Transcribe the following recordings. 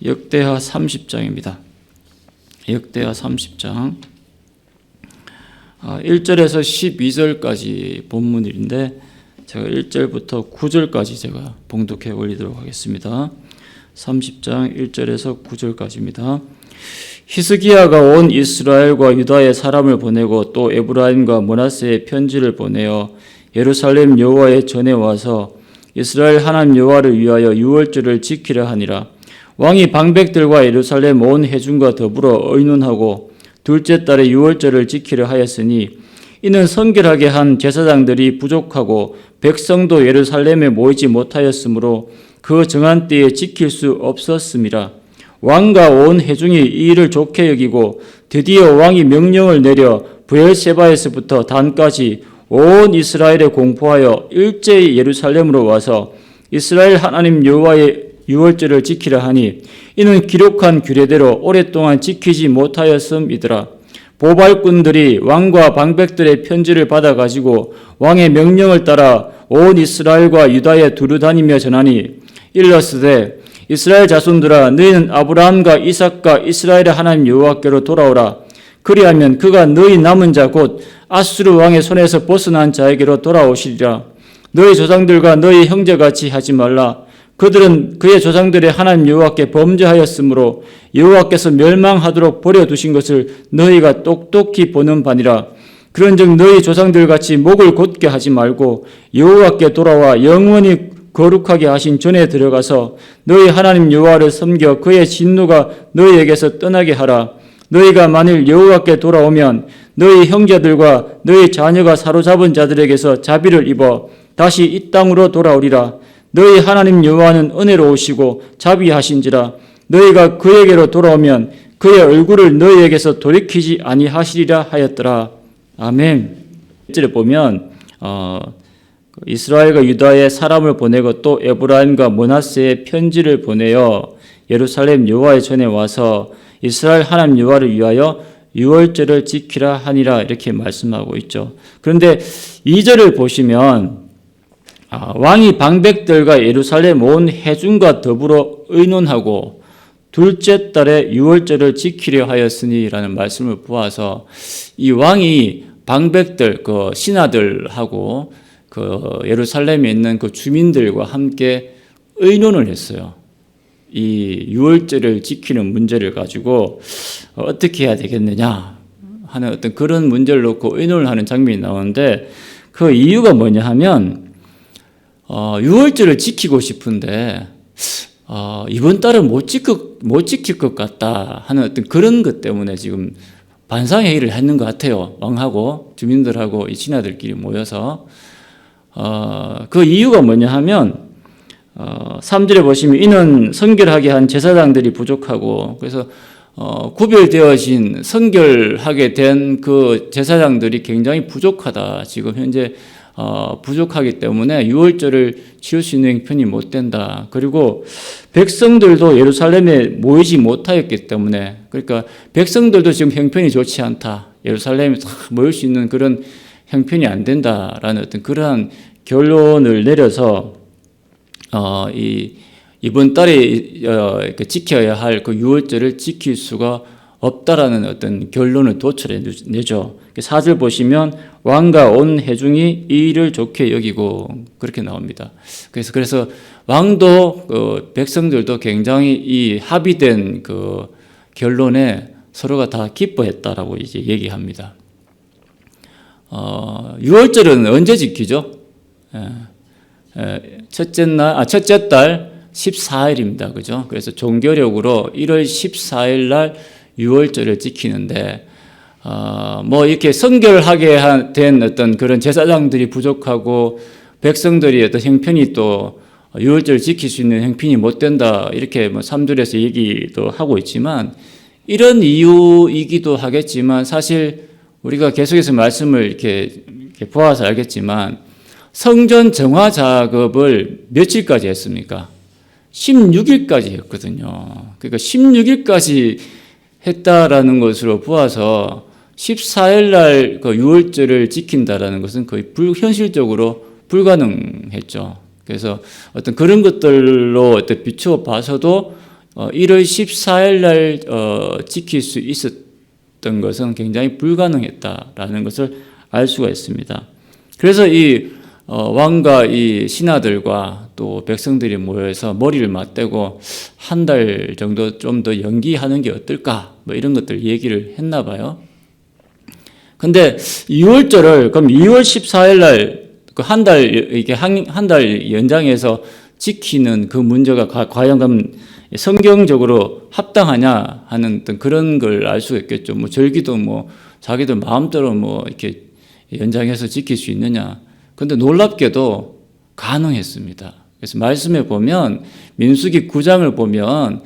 역대하 30장입니다. 역대하 30장 1절에서 12절까지 본문인데 제가 1절부터 9절까지 제가 봉독해 올리도록 하겠습니다. 30장 1절에서 9절까지입니다. 히스기야가 온 이스라엘과 유다의 사람을 보내고 또 에브라임과 므낫세의 편지를 보내어 예루살렘 여호와의 전에 와서 이스라엘 하나님 여호와를 위하여 유월절을 지키려 하니라. 왕이 방백들과 예루살렘 온 회중과 더불어 의논하고 둘째 달에 유월절을 지키려 하였으니 이는 성결하게 한 제사장들이 부족하고 백성도 예루살렘에 모이지 못하였으므로 그 정한 때에 지킬 수 없었음이라. 왕과 온 회중이 이 일을 좋게 여기고 드디어 왕이 명령을 내려 브엘세바에서부터 단까지 온 이스라엘에 공포하여 일제히 예루살렘으로 와서 이스라엘 하나님 여호와의 유월절을 지키려 하니 이는 기록한 규례대로 오랫동안 지키지 못하였음이더라. 보발꾼들이 왕과 방백들의 편지를 받아가지고 왕의 명령을 따라 온 이스라엘과 유다에 두루 다니며 전하니 일러스되 이스라엘 자손들아 너희는 아브라함과 이삭과 이스라엘의 하나님 여호와께로 돌아오라. 그리하면 그가 너희 남은 자 곧 아수르 왕의 손에서 벗어난 자에게로 돌아오시리라. 너희 조상들과 너희 형제같이 하지 말라. 그들은 그의 조상들의 하나님 여호와께 범죄하였으므로 여호와께서 멸망하도록 버려두신 것을 너희가 똑똑히 보는 바니라. 그런즉 너희 조상들같이 목을 곧게 하지 말고 여호와께 돌아와 영원히 거룩하게 하신 전에 들어가서 너희 하나님 여호와를 섬겨 그의 진노가 너희에게서 떠나게 하라. 너희가 만일 여호와께 돌아오면 너희 형제들과 너희 자녀가 사로잡은 자들에게서 자비를 입어 다시 이 땅으로 돌아오리라. 너희 하나님 여호와는 은혜로우시고 자비하신지라. 너희가 그에게로 돌아오면 그의 얼굴을 너희에게서 돌이키지 아니하시리라 하였더라. 아멘. 1절에 보면 이스라엘과 유다의 사람을 보내고 또 에브라임과 므낫세의 편지를 보내어 예루살렘 여호와의 전에 와서 이스라엘 하나님 여호와를 위하여 유월절을 지키라 하니라 이렇게 말씀하고 있죠. 그런데 2절을 보시면 왕이 방백들과 예루살렘 온 회중과 더불어 의논하고 둘째 달에 유월절을 지키려 하였으니라는 말씀을 보아서 이 왕이 방백들 그 신하들하고 그 예루살렘에 있는 그 주민들과 함께 의논을 했어요. 이 유월절을 지키는 문제를 가지고 어떻게 해야 되겠느냐 하는 어떤 그런 문제를 놓고 의논을 하는 장면이 나오는데 그 이유가 뭐냐 하면 유월절을 지키고 싶은데 이번 달은 못 지킬 것 같다 하는 어떤 그런 것 때문에 지금 반상회의를 했는 것 같아요. 왕하고 주민들하고 이 신하들끼리 모여서 그 이유가 뭐냐 하면 3절에 보시면 이는 성결하게 한 제사장들이 부족하고 그래서 구별되어진 성결하게 된 그 제사장들이 굉장히 부족하다. 지금 현재 부족하기 때문에 유월절을 지을 수 있는 형편이 못 된다. 그리고 백성들도 예루살렘에 모이지 못하였기 때문에 그러니까 백성들도 지금 형편이 좋지 않다. 예루살렘에 모일 수 있는 그런 형편이 안 된다라는 어떤 그러한 결론을 내려서 이번 달에 지켜야 할 그 유월절을 지킬 수가 없다라는 어떤 결론을 도출해내죠. 4절 보시면 왕과 온 회중이 이 일을 좋게 여기고 그렇게 나옵니다. 그래서 왕도 그 백성들도 굉장히 이 합의된 그 결론에 서로가 다 기뻐했다라고 이제 얘기합니다. 유월절은 언제 지키죠? 첫째 달 14일입니다. 그죠? 그래서 종교력으로 1월 14일 날 유월절을 지키는데, 이렇게 성결하게 된 어떤 그런 제사장들이 부족하고 백성들이 어떤 형편이 또 유월절을 지킬 수 있는 형편이 못 된다. 이렇게 3절에서 얘기도 하고 있지만, 이런 이유이기도 하겠지만, 사실 우리가 계속해서 말씀을 이렇게 보아서 알겠지만, 성전 정화 작업을 며칠까지 했습니까? 16일까지 했거든요. 그러니까 16일까지 했다라는 것으로 보아서 14일 날 그 유월절을 지킨다라는 것은 거의 현실적으로 불가능했죠. 그래서 어떤 그런 것들로 어떤 비추어 봐서도 1월 14일 날 지킬 수 있었던 것은 굉장히 불가능했다라는 것을 알 수가 있습니다. 그래서 이 왕과 이 신하들과 또 백성들이 모여서 머리를 맞대고 한 달 정도 좀 더 연기하는 게 어떨까 뭐 이런 것들 얘기를 했나 봐요. 근데 2월절을 그럼 2월 14일 날 그 한 달 이렇게 한 달 연장해서 지키는 그 문제가 과연 그럼 성경적으로 합당하냐 하는 어떤 그런 걸 알 수가 있겠죠. 뭐 절기도 뭐 자기들 마음대로 뭐 이렇게 연장해서 지킬 수 있느냐. 근데 놀랍게도 가능했습니다. 그래서 말씀에 보면 민수기 9장을 보면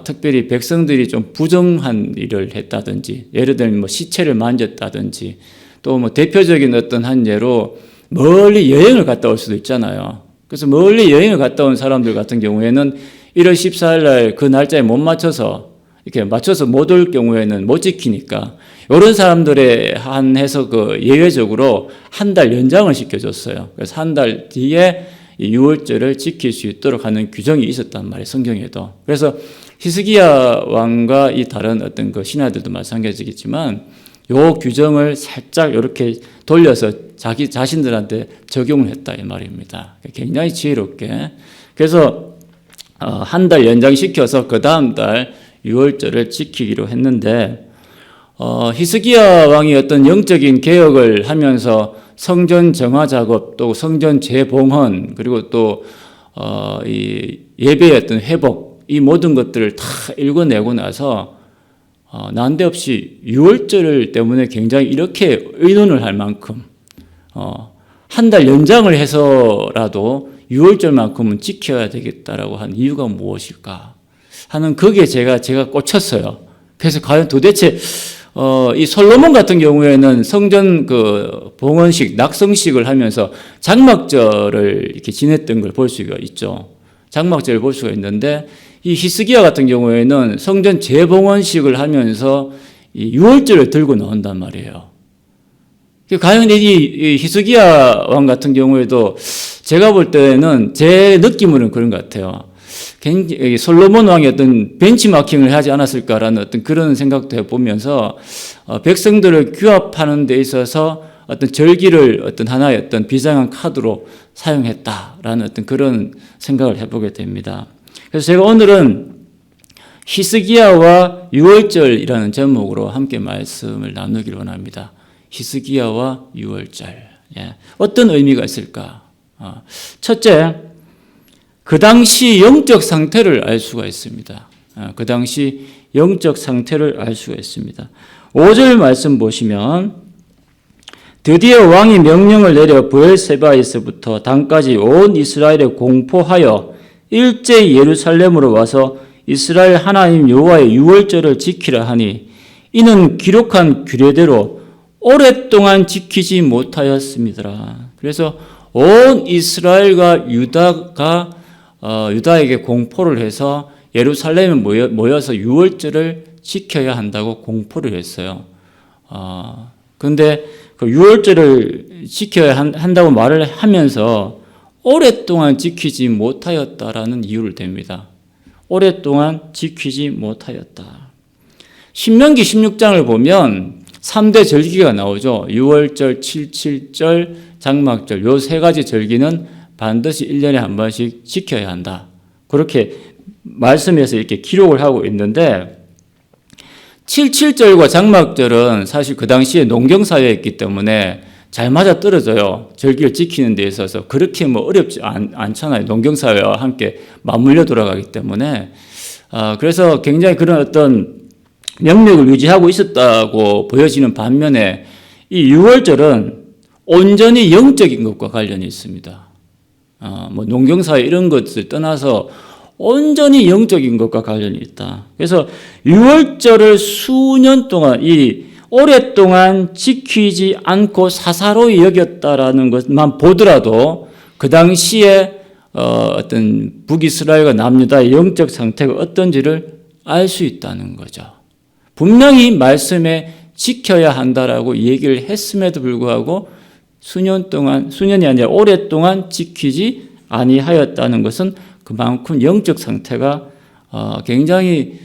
특별히 백성들이 좀 부정한 일을 했다든지 예를 들면 뭐 시체를 만졌다든지 또 뭐 대표적인 어떤 한 예로 멀리 여행을 갔다 올 수도 있잖아요. 그래서 멀리 여행을 갔다 온 사람들 같은 경우에는 1월 14일 날 그 날짜에 못 맞춰서 이렇게 맞춰서 못 올 경우에는 못 지키니까 이런 사람들에 한해서 그 예외적으로 한 달 연장을 시켜줬어요. 그래서 한 달 뒤에 유월절을 지킬 수 있도록 하는 규정이 있었단 말이에요. 성경에도. 그래서 히스기야 왕과 이 다른 어떤 그 신하들도 마찬가지겠지만 요 규정을 살짝 이렇게 돌려서 자기 자신들한테 적용을 했다 이 말입니다. 굉장히 지혜롭게. 그래서 한 달 연장시켜서 그 다음 달 유월절을 지키기로 했는데 히스기야 왕이 어떤 영적인 개혁을 하면서 성전 정화 작업 또 성전 재봉헌 그리고 또 이 예배의 어떤 회복 이 모든 것들을 다 읽어내고 나서 난데없이 유월절 때문에 굉장히 이렇게 의논을 할 만큼 한 달 연장을 해서라도 유월절만큼은 지켜야 되겠다라고 한 이유가 무엇일까 하는 거기에 제가 꽂혔어요. 그래서 과연 도대체 이 솔로몬 같은 경우에는 성전 그 봉헌식, 낙성식을 하면서 장막절을 이렇게 지냈던 걸 볼 수가 있죠. 장막절을 볼 수가 있는데 이 히스기야 같은 경우에는 성전 재봉헌식을 하면서 이 유월절을 들고 나온단 말이에요. 과연 이 히스기야 왕 같은 경우에도 제가 볼 때는 제 느낌으로는 그런 것 같아요. 굉장히 솔로몬 왕이 어떤 벤치마킹을 하지 않았을까라는 어떤 그런 생각도 해보면서 백성들을 규합하는 데 있어서 어떤 절기를 어떤 하나의 어떤 비장한 카드로 사용했다라는 어떤 그런 생각을 해보게 됩니다. 그래서 제가 오늘은 히스기야와 유월절이라는 제목으로 함께 말씀을 나누기를 원합니다. 히스기야와 유월절. 어떤 의미가 있을까? 첫째, 그 당시 영적 상태를 알 수가 있습니다. 그 당시 영적 상태를 알 수가 있습니다. 5절 말씀 보시면 드디어 왕이 명령을 내려 브엘세바에서부터 단까지 온 이스라엘에 공포하여 일제히 예루살렘으로 와서 이스라엘 하나님 여호와의 유월절을 지키라 하니 이는 기록한 규례대로 오랫동안 지키지 못하였습니다. 그래서 온 이스라엘과 유다에게 공포를 해서 예루살렘에 모여서 유월절을 지켜야 한다고 공포를 했어요. 그런데 그 유월절을 지켜야 한다고 말을 하면서 오랫동안 지키지 못하였다라는 이유를 댑니다. 오랫동안 지키지 못하였다. 신명기 16장을 보면 3대 절기가 나오죠. 유월절, 칠칠절, 장막절 요 세 가지 절기는 반드시 1년에 한 번씩 지켜야 한다. 그렇게 말씀에서 이렇게 기록을 하고 있는데 칠칠절과 장막절은 사실 그 당시에 농경사회였기 때문에 잘 맞아 떨어져요. 절기를 지키는 데 있어서 그렇게 뭐 어렵지 않잖아요. 농경사회와 함께 맞물려 돌아가기 때문에 그래서 굉장히 그런 어떤 명맥을 유지하고 있었다고 보여지는 반면에 이 유월절은 온전히 영적인 것과 관련이 있습니다. 뭐 농경사회 이런 것을 떠나서 온전히 영적인 것과 관련이 있다. 그래서 유월절을 수년 동안 오랫동안 지키지 않고 사사로이 여겼다라는 것만 보더라도 그 당시에 어떤 북이스라엘과 남유다의 영적 상태가 어떤지를 알 수 있다는 거죠. 분명히 말씀에 지켜야 한다라고 얘기를 했음에도 불구하고 수년이 아니라 오랫동안 지키지 아니하였다는 것은 그만큼 영적 상태가 굉장히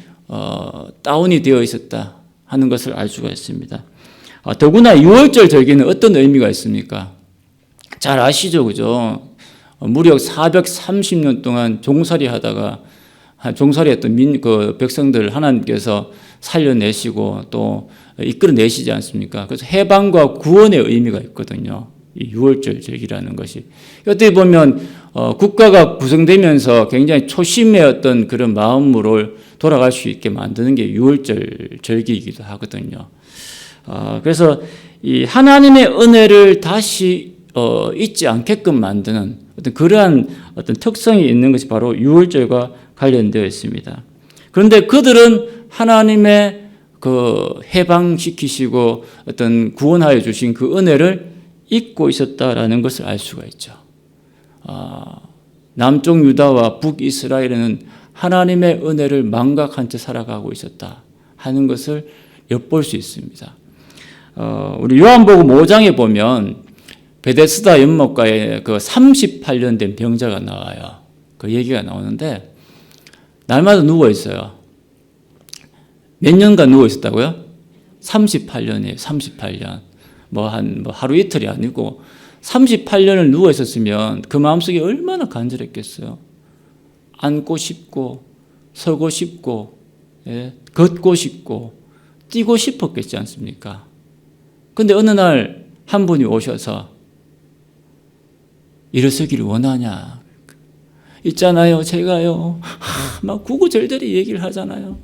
다운이 되어 있었다 하는 것을 알 수가 있습니다. 더구나 6월절 절기는 어떤 의미가 있습니까? 잘 아시죠, 그죠? 무려 430년 동안 종살이 하다가 종살이했던 그 백성들을 하나님께서 살려내시고 또 이끌어내시지 않습니까? 그래서 해방과 구원의 의미가 있거든요. 이 6월절 절기라는 것이. 어떻게 보면 국가가 구성되면서 굉장히 초심의 어떤 그런 마음으로 돌아갈 수 있게 만드는 게 6월절 절기이기도 하거든요. 그래서 이 하나님의 은혜를 다시 잊지 않게끔 만드는 어떤 그러한 어떤 특성이 있는 것이 바로 6월절과 관련되어 있습니다. 그런데 그들은 하나님의 그 해방시키시고 어떤 구원하여 주신 그 은혜를 잊고 있었다라는 것을 알 수가 있죠. 남쪽 유다와 북이스라엘은 하나님의 은혜를 망각한 채 살아가고 있었다 하는 것을 엿볼 수 있습니다. 우리 요한복음 5장에 보면 베데스다 연못가에 그 38년 된 병자가 나와요. 그 얘기가 나오는데 날마다 누워 있어요. 몇 년간 누워 있었다고요? 38년이에요. 38년. 하루 이틀이 아니고 38년을 누워 있었으면 그 마음속에 얼마나 간절했겠어요. 앉고 싶고 서고 싶고 걷고 싶고 뛰고 싶었겠지 않습니까? 그런데 어느 날 한 분이 오셔서 일어서기를 원하냐? 있잖아요, 제가요. 막 구구절절히 얘기를 하잖아요.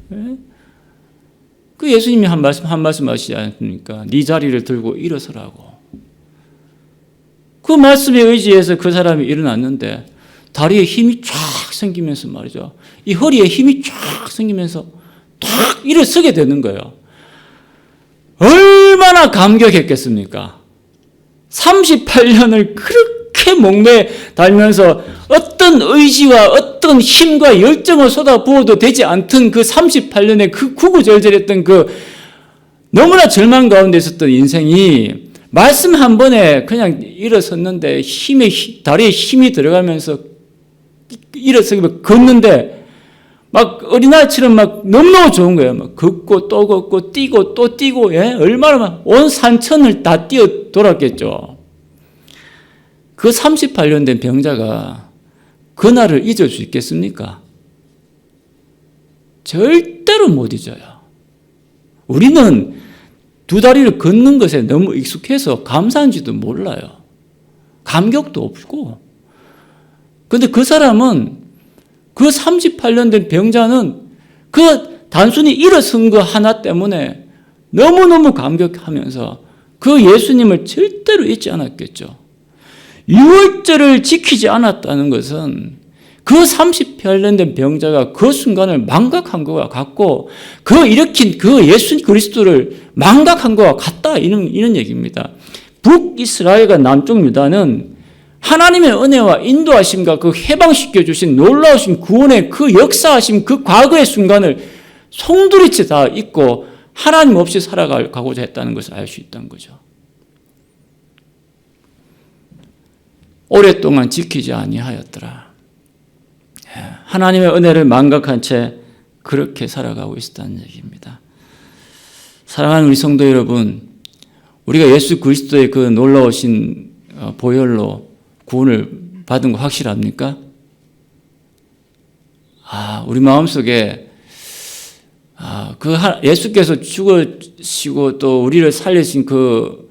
그 예수님이 한 말씀 하시지 않습니까? 네 자리를 들고 일어서라고. 그 말씀에 의지해서 그 사람이 일어났는데 다리에 힘이 쫙 생기면서 말이죠. 이 허리에 힘이 쫙 생기면서 탁 일어서게 되는 거예요. 얼마나 감격했겠습니까? 38년을 그렇게 목매에 달면서 어떤 의지와 어떤 힘과 열정을 쏟아부어도 되지 않던 그 38년의 그 구구절절했던 그 너무나 절망 가운데 있었던 인생이 말씀 한 번에 그냥 일어섰는데 다리에 힘이 들어가면서 일어서고 걷는데 막 어린아이처럼 막 너무너무 좋은 거예요. 막 걷고 또 걷고 뛰고 또 뛰고 얼마나 막 온 산천을 다 뛰어 돌았겠죠. 그 38년 된 병자가 그날을 잊을 수 있겠습니까? 절대로 못 잊어요. 우리는 두 다리를 걷는 것에 너무 익숙해서 감사한지도 몰라요. 감격도 없고. 그런데 그 사람은 그 38년 된 병자는 그 단순히 일어선 거 하나 때문에 너무너무 감격하면서 그 예수님을 절대로 잊지 않았겠죠. 유월절을 지키지 않았다는 것은 그 38년 된 병자가 그 순간을 망각한 것과 같고 그 일으킨 그 예수 그리스도를 망각한 것과 같다 이런 얘기입니다. 북이스라엘과 남쪽 유다는 하나님의 은혜와 인도하심과 그 해방시켜 주신 놀라우신 구원의 그 역사하심 그 과거의 순간을 송두리째 다 잊고 하나님 없이 살아가고자 했다는 것을 알 수 있다는 거죠. 오랫동안 지키지 아니하였더라. 하나님의 은혜를 망각한 채 그렇게 살아가고 있었다는 얘기입니다. 사랑하는 우리 성도 여러분, 우리가 예수 그리스도의 그 놀라우신 보혈로 구원을 받은 거 확실합니까? 우리 마음속에 예수께서 죽으시고 또 우리를 살리신 그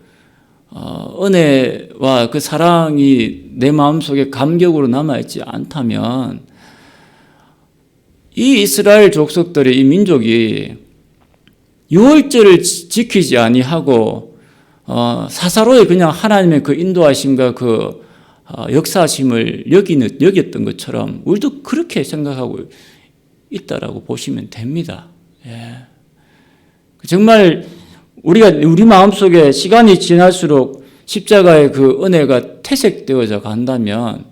은혜와 그 사랑이 내 마음속에 감격으로 남아있지 않다면 이 이스라엘 족속들의 이 민족이 유월절을 지키지 아니하고 사사로이 그냥 하나님의 그 인도하심과 그 역사하심을 여겼던 것처럼 우리도 그렇게 생각하고 있다라고 보시면 됩니다. 정말 우리 마음속에 시간이 지날수록 십자가의 그 은혜가 퇴색되어져 간다면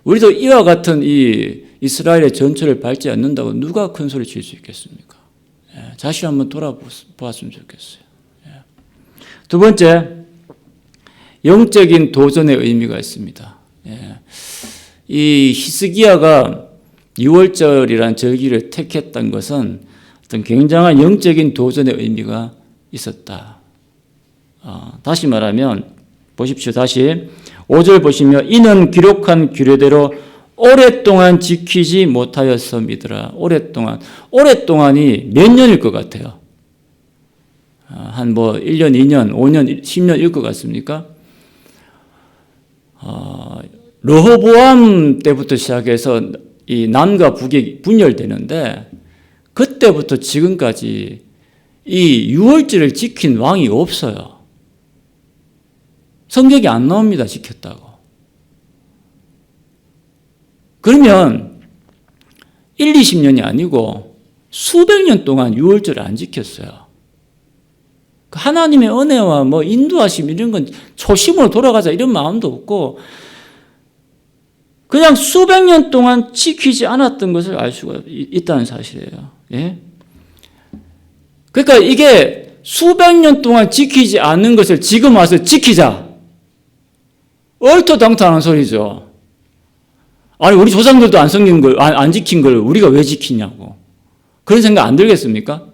우리도 이와 같은 이 이스라엘의 전철을 밟지 않는다고 누가 큰 소리 칠 수 있겠습니까? 자신 한번 돌아보았으면 좋겠어요. 두 번째, 영적인 도전의 의미가 있습니다. 이 히스기야가 유월절이라는 절기를 택했던 것은 어떤 굉장한 영적인 도전의 의미가 있었다. 다시 말하면 보십시오. 다시 5절 보시면 이는 기록한 규례대로 오랫동안 지키지 못하였음이더라. 오랫동안이 몇 년일 것 같아요? 한 1년, 2년, 5년, 10년일 것 같습니까? 르호보암 때부터 시작해서 이 남과 북이 분열되는데 그때부터 지금까지 이 유월절을 지킨 왕이 없어요. 성경이 안 나옵니다. 지켰다고. 그러면 1, 20년이 아니고 수백 년 동안 유월절을 안 지켰어요. 하나님의 은혜와 인도하심 이런 건 초심으로 돌아가자 이런 마음도 없고 그냥 수백 년 동안 지키지 않았던 것을 알 수가 있다는 사실이에요. 예? 그러니까 이게 수백 년 동안 지키지 않는 것을 지금 와서 지키자. 얼토당토하는 소리죠. 아니 우리 조상들도 안 지킨 걸 우리가 왜 지키냐고. 그런 생각 안 들겠습니까?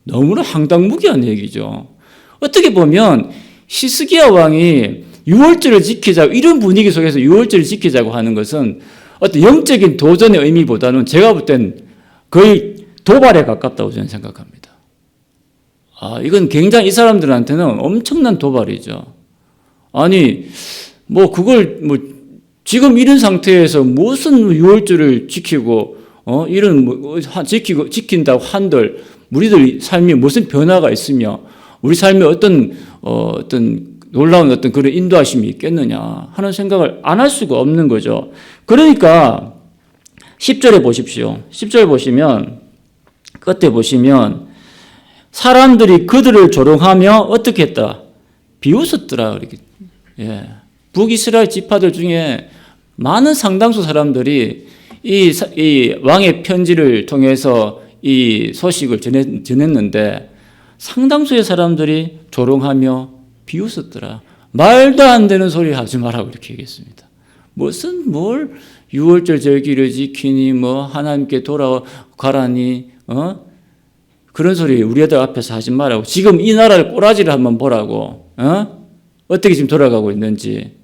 너무나 황당무계한 얘기죠. 어떻게 보면 히스기야 왕이 유월절을 지키자 이런 분위기 속에서 유월절을 지키자고 하는 것은 어떤 영적인 도전의 의미보다는 제가 볼 땐 거의 도발에 가깝다고 저는 생각합니다. 이건 굉장히 이 사람들한테는 엄청난 도발이죠. 아니 그걸 지금 이런 상태에서 무슨 유월절을 지키고 지킨다고 한들 우리들 삶이 무슨 변화가 있으며 우리 삶에 어떤 놀라운 어떤 그런 인도하심이 있겠느냐 하는 생각을 안 할 수가 없는 거죠. 그러니까 10절에 보십시오. 10절 보시면 끝에 보시면 사람들이 그들을 조롱하며 어떻게 했다? 비웃었더라. 이렇게. 예. 북이스라엘 지파들 중에 많은 상당수 사람들이 이 왕의 편지를 통해서 이 소식을 전했는데 상당수의 사람들이 조롱하며 비웃었더라. 말도 안 되는 소리 하지 말라고 이렇게 얘기했습니다. 뭘 유월절 절기를 지키니 하나님께 돌아가라니 그런 소리 우리 애들 앞에서 하지 말라고. 지금 이 나라를 꼬라지를 한번 보라고. 어떻게 지금 돌아가고 있는지.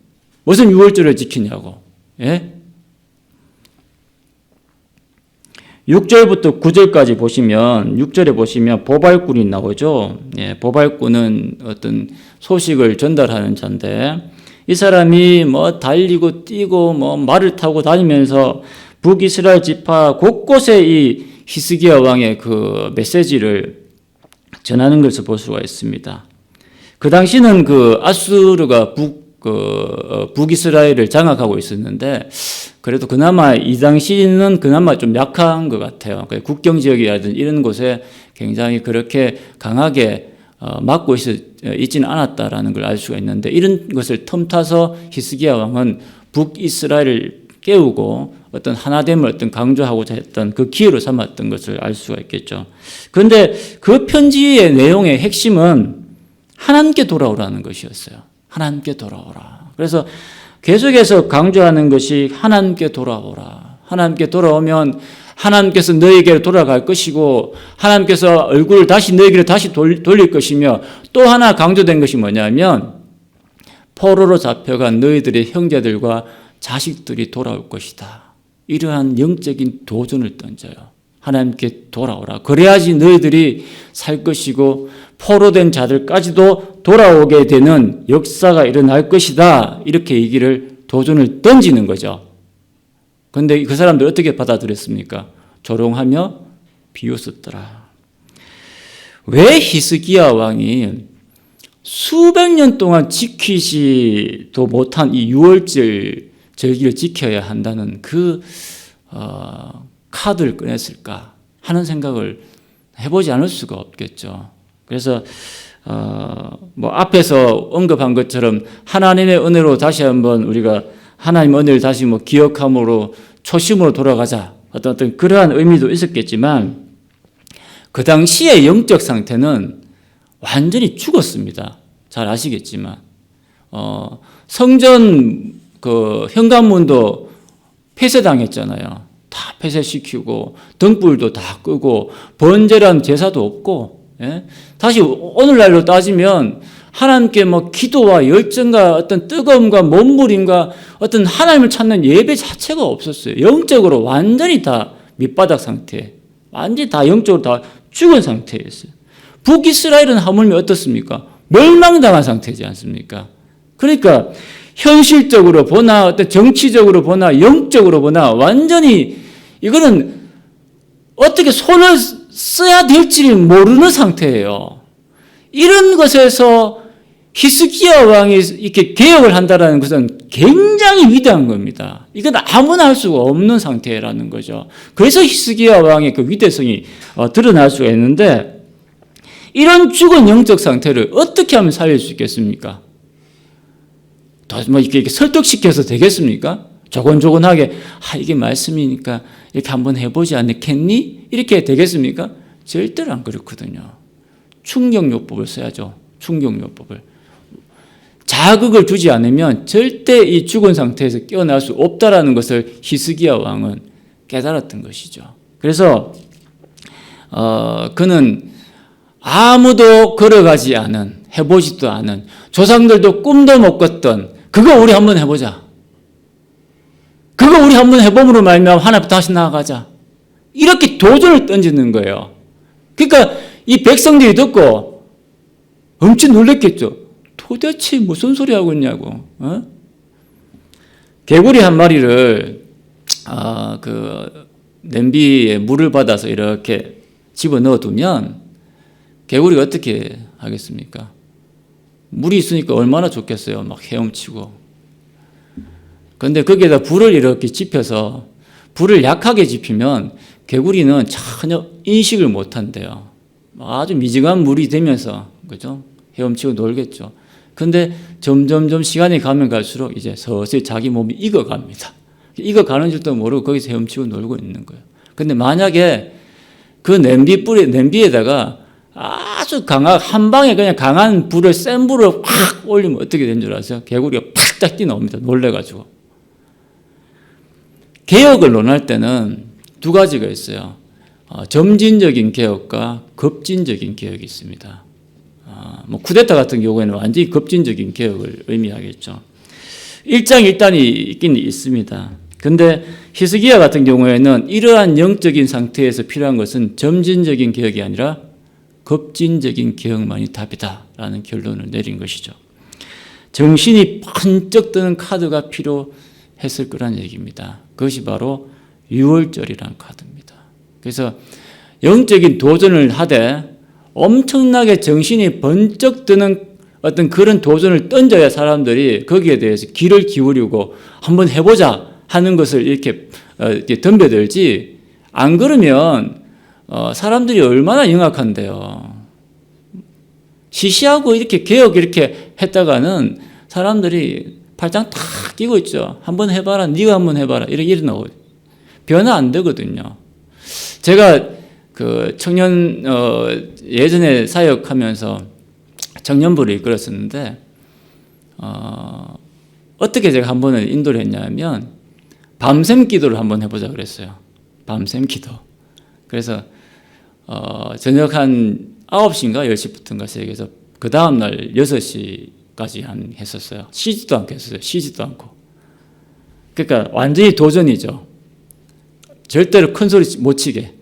무슨 유월절을 지키냐고. 예? 6절부터 9절까지 보시면 6절에 보시면 보발꾼이 나오죠. 예, 보발꾼은 어떤 소식을 전달하는 자인데 이 사람이 달리고 뛰고 말을 타고 다니면서 북이스라엘 지파 곳곳에 이 히스기야 왕의 그 메시지를 전하는 것을 볼 수가 있습니다. 그 당시는 그 아수르가 북이스라엘을 장악하고 있었는데 그래도 그나마 이 당시는 그나마 좀 약한 것 같아요. 국경 지역이라든지 이런 곳에 굉장히 그렇게 강하게 막고 있지는 않았다라는 걸 알 수가 있는데 이런 것을 틈타서 히스기야 왕은 북이스라엘을 깨우고 어떤 하나됨을 어떤 강조하고자 했던 그 기회로 삼았던 것을 알 수가 있겠죠. 그런데 그 편지의 내용의 핵심은 하나님께 돌아오라는 것이었어요. 하나님께 돌아오라. 그래서 계속해서 강조하는 것이 하나님께 돌아오라. 하나님께 돌아오면 하나님께서 너에게로 돌아갈 것이고 하나님께서 얼굴을 다시 너에게로 다시 돌릴 것이며 또 하나 강조된 것이 뭐냐면 포로로 잡혀간 너희들의 형제들과 자식들이 돌아올 것이다. 이러한 영적인 도전을 던져요. 하나님께 돌아오라. 그래야지 너희들이 살 것이고 포로된 자들까지도 돌아오게 되는 역사가 일어날 것이다. 이렇게 도전을 던지는 거죠. 그런데 그 사람들 어떻게 받아들였습니까? 조롱하며 비웃었더라. 왜 히스기야 왕이 수백 년 동안 지키지도 못한 이 유월절 절기를 지켜야 한다는 그 카드를 꺼냈을까 하는 생각을 해보지 않을 수가 없겠죠. 그래서 앞에서 언급한 것처럼 하나님의 은혜로 다시 한번 우리가 하나님의 은혜를 다시 기억함으로 초심으로 돌아가자 어떤 그러한 의미도 있었겠지만 그 당시의 영적 상태는 완전히 죽었습니다. 잘 아시겠지만 성전 그 현관문도 폐쇄당했잖아요. 다 폐쇄시키고 등불도 다 끄고 번제란 제사도 없고, 예? 다시 오늘날로 따지면 하나님께 뭐 기도와 열정과 어떤 뜨거움과 몸부림과 어떤 하나님을 찾는 예배 자체가 없었어요. 영적으로 완전히 다 밑바닥 상태, 완전히 다 영적으로 다 죽은 상태였어요. 북이스라엘은 하물며 어떻습니까? 멸망당한 상태지 않습니까? 그러니까 현실적으로 보나 어떤 정치적으로 보나 영적으로 보나 완전히 이거는 어떻게 손을 써야 될지를 모르는 상태예요. 이런 것에서 히스기야 왕이 이렇게 개혁을 한다는 것은 굉장히 위대한 겁니다. 이건 아무나 할 수가 없는 상태라는 거죠. 그래서 히스기야 왕의 그 위대성이 드러날 수가 있는데, 이런 죽은 영적 상태를 어떻게 하면 살릴 수 있겠습니까? 뭐 이렇게 설득시켜서 되겠습니까? 조곤조곤하게 이게 말씀이니까 이렇게 한번 해보지 않겠니? 이렇게 되겠습니까? 절대로 안 그렇거든요. 충격요법을 써야죠. 충격요법을. 자극을 주지 않으면 절대 이 죽은 상태에서 깨어날 수 없다라는 것을 히스기야 왕은 깨달았던 것이죠. 그래서 그는 아무도 걸어가지 않은, 해보지도 않은, 조상들도 꿈도 못 꿨던 그거 우리 한번 해보자. 그거 우리 한번 해봄으로 말미암아 하나님 다시 나아가자. 이렇게 도전을 던지는 거예요. 그러니까 이 백성들이 듣고 엄청 놀랐겠죠. 도대체 무슨 소리 하고 있냐고. 개구리 한 마리를 그 냄비에 물을 받아서 이렇게 집어 넣어두면 개구리가 어떻게 하겠습니까? 물이 있으니까 얼마나 좋겠어요. 막 헤엄치고. 그런데 거기에다 불을 이렇게 지펴서 불을 약하게 지피면 개구리는 전혀 인식을 못한대요. 아주 미지근한 물이 되면서, 그죠? 헤엄치고 놀겠죠. 근데 점점점 시간이 가면 갈수록 이제 서서히 자기 몸이 익어갑니다. 익어가는 줄도 모르고 거기서 헤엄치고 놀고 있는 거예요. 근데 만약에 그 냄비에다가 아주 한 방에 그냥 강한 불을, 센 불을 확 올리면 어떻게 되는 줄 아세요? 개구리가 팍딱 뛰어나옵니다. 놀래가지고. 개혁을 논할 때는 두 가지가 있어요. 점진적인 개혁과 급진적인 개혁이 있습니다. 뭐 쿠데타 같은 경우에는 완전히 급진적인 개혁을 의미하겠죠. 일장일단이 있긴 있습니다. 근데 히스기야 같은 경우에는 이러한 영적인 상태에서 필요한 것은 점진적인 개혁이 아니라 급진적인 개혁만이 답이다라는 결론을 내린 것이죠. 정신이 번쩍 드는 카드가 필요했을 거란 얘기입니다. 그것이 바로 유월절이라는 카드입니다. 그래서 영적인 도전을 하되 엄청나게 정신이 번쩍 드는 어떤 그런 도전을 던져야 사람들이 거기에 대해서 귀를 기울이고 한번 해보자 하는 것을 이렇게 덤벼들지, 안 그러면 사람들이 얼마나 영악한데요. 시시하고 이렇게 개혁 이렇게 했다가는 사람들이 팔짱 탁 끼고 있죠. 한번 해봐라, 네가 한번 해봐라 이렇게 나오고 변화 안 되거든요. 제가 그 청년 예전에 사역하면서 청년부를 이끌었었는데 어떻게 제가 한 번을 인도를 했냐면 밤샘 기도를 한번 해보자 그랬어요. 밤샘 기도. 그래서 저녁 한 9시인가 10시부터인가 새벽에서 그 다음날 6시까지 했었어요. 쉬지도 않고 했어요. 쉬지도 않고. 그러니까 완전히 도전이죠. 절대로 큰 소리 못 치게.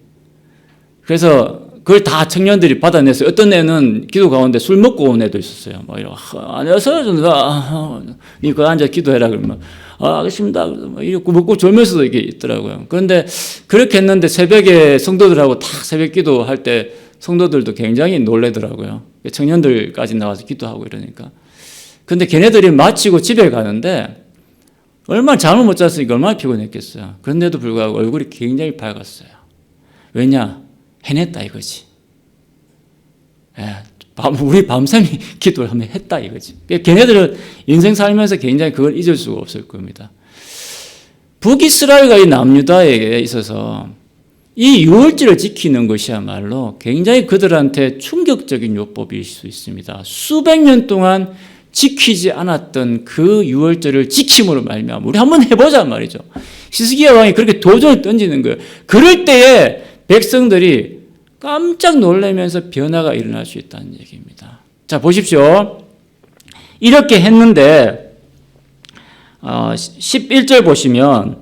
그래서 그걸 다 청년들이 받아냈어요. 어떤 애는 기도 가운데 술 먹고 온 애도 있었어요. 막 이러고, 안녕하세요. 이거 앉아 기도해라. 그러면, 알겠습니다. 이렇게 먹고 졸면서도 이게 있더라고요. 그런데 그렇게 했는데 새벽에 성도들하고 다 새벽 기도할 때 성도들도 굉장히 놀래더라고요. 청년들까지 나와서 기도하고 이러니까. 근데 걔네들이 마치고 집에 가는데 얼마나 잠을 못 잤으니까 얼마나 피곤했겠어요. 그런데도 불구하고 얼굴이 굉장히 밝았어요. 왜냐? 해냈다 이거지. 우리 밤샘이 기도를 하면 했다 이거지. 걔네들은 인생 살면서 굉장히 그걸 잊을 수가 없을 겁니다. 북이스라엘과 이 남유다에게 있어서 이 유월절을 지키는 것이야말로 굉장히 그들한테 충격적인 요법일 수 있습니다. 수백 년 동안 지키지 않았던 그 유월절을 지킴으로 말미암아 우리 한번 해보자 말이죠. 히스기야 왕이 그렇게 도전을 던지는 거예요. 그럴 때에 백성들이 깜짝 놀라면서 변화가 일어날 수 있다는 얘기입니다. 자, 보십시오. 이렇게 했는데 11절 보시면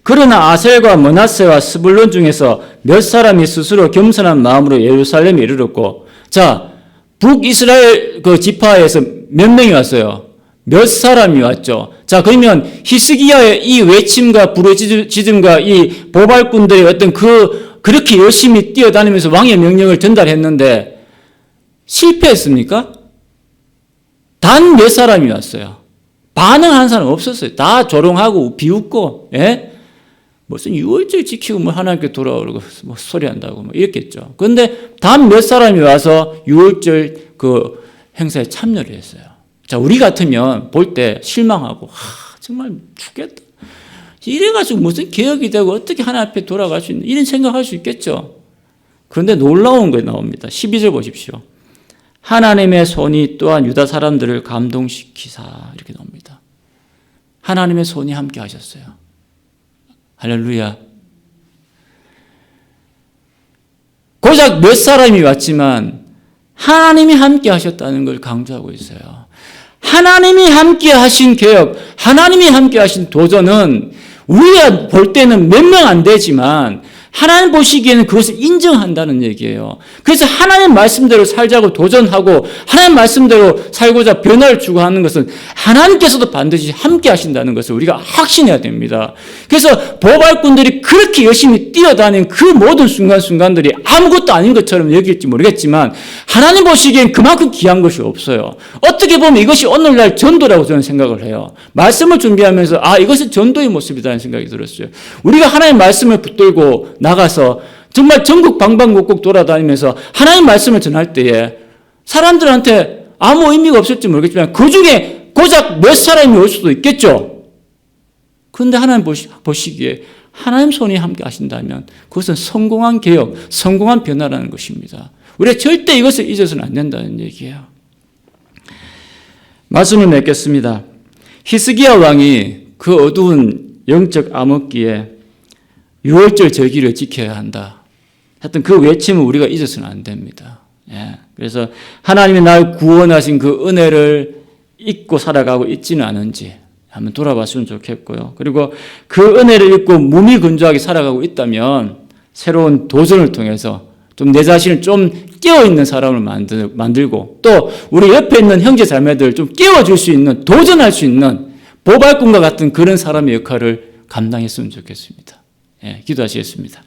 그러나 아셀과 므낫세와 스불론 중에서 몇 사람이 스스로 겸손한 마음으로 예루살렘에 이르렀고, 자, 북이스라엘 그 지파에서 몇 명이 왔어요? 몇 사람이 왔죠. 자, 그러면 히스기야의 이 외침과 부르짖음과 이 보발꾼들의 어떤 그렇게 열심히 뛰어다니면서 왕의 명령을 전달했는데 실패했습니까? 단 몇 사람이 왔어요. 반응한 사람 없었어요. 다 조롱하고 비웃고, 예? 무슨 6월절 지키고 뭐 하나님께 돌아오고 뭐 소리한다고 뭐 이랬겠죠. 그런데 단 몇 사람이 와서 6월절 그 행사에 참여를 했어요. 자, 우리 같으면 볼 때 실망하고, 정말 죽겠다. 이래가지고 무슨 개혁이 되고 어떻게 하나님 앞에 돌아갈 수 있는, 이런 생각할 수 있겠죠. 그런데 놀라운 게 나옵니다. 12절 보십시오. 하나님의 손이 또한 유다 사람들을 감동시키사, 이렇게 나옵니다. 하나님의 손이 함께 하셨어요. 할렐루야. 고작 몇 사람이 왔지만 하나님이 함께 하셨다는 걸 강조하고 있어요. 하나님이 함께 하신 개혁, 하나님이 함께 하신 도전은 우리가 볼 때는 몇 명 안 되지만 하나님 보시기에는 그것을 인정한다는 얘기예요. 그래서 하나님 말씀대로 살자고 도전하고 하나님 말씀대로 살고자 변화를 추구하는 것은 하나님께서도 반드시 함께 하신다는 것을 우리가 확신해야 됩니다. 그래서 보발꾼들이 그렇게 열심히 뛰어다닌 그 모든 순간순간들이 아무것도 아닌 것처럼 여길지 모르겠지만 하나님 보시기엔 그만큼 귀한 것이 없어요. 어떻게 보면 이것이 오늘날 전도라고 저는 생각을 해요. 말씀을 준비하면서 이것은 전도의 모습이라는 생각이 들었어요. 우리가 하나님 말씀을 붙들고 나가서 정말 전국 방방곡곡 돌아다니면서 하나님 말씀을 전할 때에 사람들한테 아무 의미가 없을지 모르겠지만 그 중에 고작 몇 사람이 올 수도 있겠죠. 그런데 하나님 보시기에 하나님 손이 함께 하신다면 그것은 성공한 개혁, 성공한 변화라는 것입니다. 우리가 절대 이것을 잊어서는 안 된다는 얘기예요. 말씀을 맺겠습니다. 히스기야 왕이 그 어두운 영적 암흑기에 6월절 절기를 지켜야 한다. 하여튼 그 외침을 우리가 잊어서는 안 됩니다. 예. 그래서 하나님이 날 구원하신 그 은혜를 잊고 살아가고 있지는 않은지 한번 돌아봤으면 좋겠고요. 그리고 그 은혜를 잊고 무미건조하게 살아가고 있다면 새로운 도전을 통해서 좀 내 자신을 좀 깨어있는 사람을 만들고 또 우리 옆에 있는 형제 자매들 좀 깨워줄 수 있는, 도전할 수 있는 보발꾼과 같은 그런 사람의 역할을 감당했으면 좋겠습니다. 예, 기도하시겠습니다.